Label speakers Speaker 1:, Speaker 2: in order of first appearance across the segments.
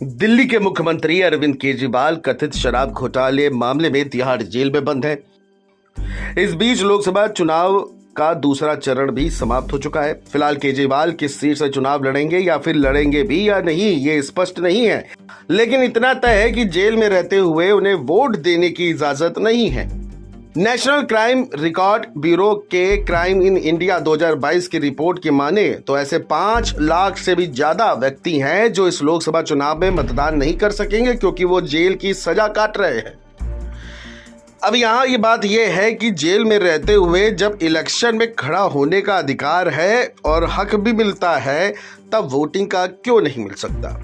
Speaker 1: दिल्ली के मुख्यमंत्री अरविंद केजरीवाल कथित शराब घोटाले मामले में तिहाड़ जेल में बंद है। इस बीच लोकसभा चुनाव का दूसरा चरण भी समाप्त हो चुका है। फिलहाल केजरीवाल किस सीट से चुनाव लड़ेंगे या फिर लड़ेंगे भी या नहीं, ये स्पष्ट नहीं है, लेकिन इतना तय है कि जेल में रहते हुए उन्हें वोट देने की इजाजत नहीं है। नेशनल क्राइम रिकॉर्ड ब्यूरो के क्राइम इन इंडिया 2022 की रिपोर्ट की माने तो ऐसे 5 लाख से भी ज्यादा व्यक्ति हैं जो इस लोकसभा चुनाव में मतदान नहीं कर सकेंगे क्योंकि वो जेल की सजा काट रहे हैं। अब यहाँ ये बात यह है कि जेल में रहते हुए जब इलेक्शन में खड़ा होने का अधिकार है और हक भी मिलता है, तब वोटिंग का क्यों नहीं मिल सकता।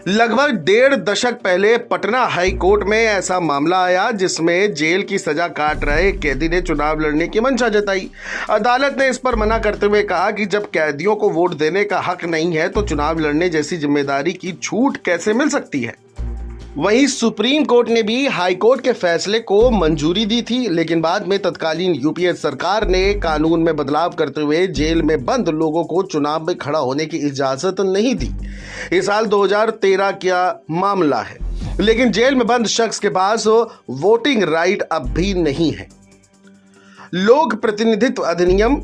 Speaker 1: लगभग 1.5 दशक पहले पटना हाई कोर्ट में ऐसा मामला आया जिसमें जेल की सजा काट रहे कैदी ने चुनाव लड़ने की मंशा जताई। अदालत ने इस पर मना करते हुए कहा कि जब कैदियों को वोट देने का हक नहीं है तो चुनाव लड़ने जैसी जिम्मेदारी की छूट कैसे मिल सकती है। वहीं सुप्रीम कोर्ट ने भी हाई कोर्ट के फैसले को मंजूरी दी थी, लेकिन बाद में तत्कालीन यूपीए सरकार ने कानून में बदलाव करते हुए जेल में बंद लोगों को चुनाव में खड़ा होने की इजाजत नहीं दी। इस साल 2013 का मामला है, लेकिन जेल में बंद शख्स के पास वोटिंग राइट अब भी नहीं है। लोक प्रतिनिधित्व अधिनियम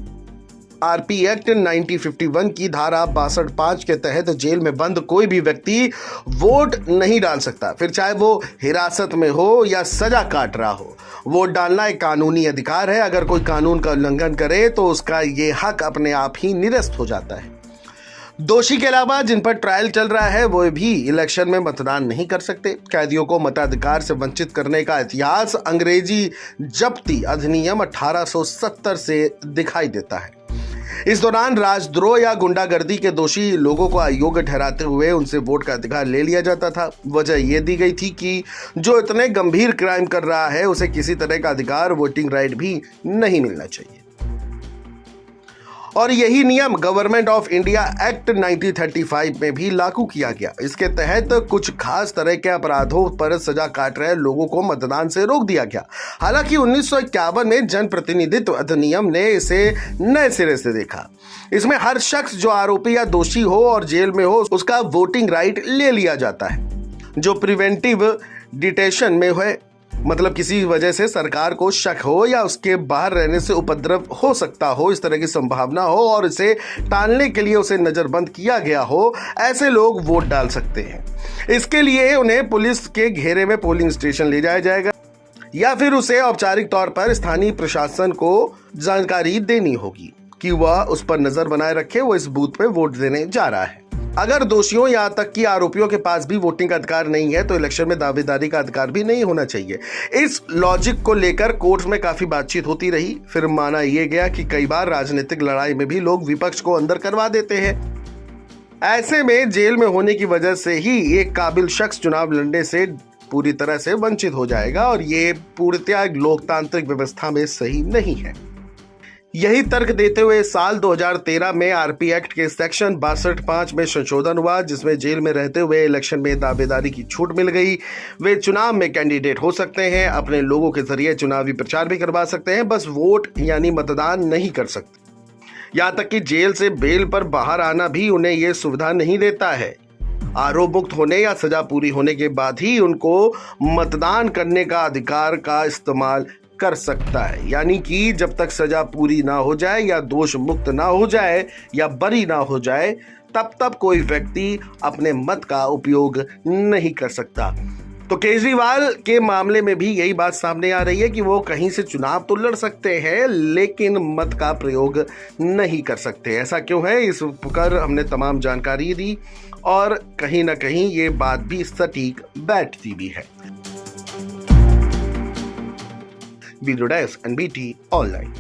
Speaker 1: आरपी एक्ट 1951 की धारा 62(5) के तहत जेल में बंद कोई भी व्यक्ति वोट नहीं डाल सकता, फिर चाहे वो हिरासत में हो या सजा काट रहा हो। वोट डालना एक कानूनी अधिकार है। अगर कोई कानून का उल्लंघन करे तो उसका ये हक अपने आप ही निरस्त हो जाता है। दोषी के अलावा जिन पर ट्रायल चल रहा है वो भी इलेक्शन में मतदान नहीं कर सकते। कैदियों को मताधिकार से वंचित करने का इतिहास अंग्रेजी जब्ती अधिनियम 1870 से दिखाई देता है। इस दौरान राजद्रोह या गुंडागर्दी के दोषी लोगों को अयोग्य ठहराते हुए उनसे वोट का अधिकार ले लिया जाता था। वजह यह दी गई थी कि जो इतने गंभीर क्राइम कर रहा है उसे किसी तरह का अधिकार, वोटिंग राइट भी नहीं मिलना चाहिए। और यही नियम गवर्नमेंट ऑफ इंडिया एक्ट 1935 में भी लागू किया गया। इसके तहत कुछ खास तरह के अपराधों पर सजा काट रहे लोगों को मतदान से रोक दिया गया। हालांकि 1951 में जनप्रतिनिधित्व अधिनियम ने इसे नए सिरे से देखा। इसमें हर शख्स जो आरोपी या दोषी हो और जेल में हो उसका वोटिंग राइट ले लिया जाता है। जो प्रिवेंटिव डिटेशन में है, मतलब किसी वजह से सरकार को शक हो या उसके बाहर रहने से उपद्रव हो सकता हो, इस तरह की संभावना हो और इसे टालने के लिए उसे नजरबंद किया गया हो, ऐसे लोग वोट डाल सकते हैं। इसके लिए उन्हें पुलिस के घेरे में पोलिंग स्टेशन ले जाया जाएगा या फिर उसे औपचारिक तौर पर स्थानीय प्रशासन को जानकारी देनी होगी कि वह उस पर नजर बनाए रखे वो इस बूथ पे वोट देने जा रहा है। अगर दोषियों यहां तक कि आरोपियों के पास भी वोटिंग का अधिकार नहीं है तो इलेक्शन में दावेदारी का अधिकार भी नहीं होना चाहिए। इस लॉजिक को लेकर कोर्ट में काफी बातचीत होती रही। फिर माना यह गया कि कई बार राजनीतिक लड़ाई में भी लोग विपक्ष को अंदर करवा देते हैं। ऐसे में जेल में होने की वजह से ही एक काबिल शख्स चुनाव लड़ने से पूरी तरह से वंचित हो जाएगा और ये पूर्णतया लोकतांत्रिक व्यवस्था में सही नहीं है। यही तर्क देते हुए साल 2013 में आरपी एक्ट के सेक्शन 62(5) में संशोधन हुआ, जिसमें जेल में रहते हुए इलेक्शन में दावेदारी की छूट मिल गई। वे चुनाव में कैंडिडेट हो सकते हैं, अपने लोगों के जरिए चुनावी प्रचार भी करवा सकते हैं, बस वोट यानी मतदान नहीं कर सकते। यहां तक कि जेल से बेल पर बाहर आना भी उन्हें यह सुविधा नहीं देता है। आरोप मुक्त होने या सजा पूरी होने के बाद ही उनको मतदान करने का अधिकार का इस्तेमाल कर सकता है। यानी कि जब तक सजा पूरी ना हो जाए या दोष मुक्त ना हो जाए या बरी ना हो जाए, तब तक कोई व्यक्ति अपने मत का उपयोग नहीं कर सकता। तो केजरीवाल के मामले में भी यही बात सामने आ रही है कि वो कहीं से चुनाव तो लड़ सकते हैं लेकिन मत का प्रयोग नहीं कर सकते। ऐसा क्यों है, इस पर हमने तमाम जानकारी दी और कहीं ना कहीं ये बात भी सटीक बैठती भी है। Bureau desk NBT online.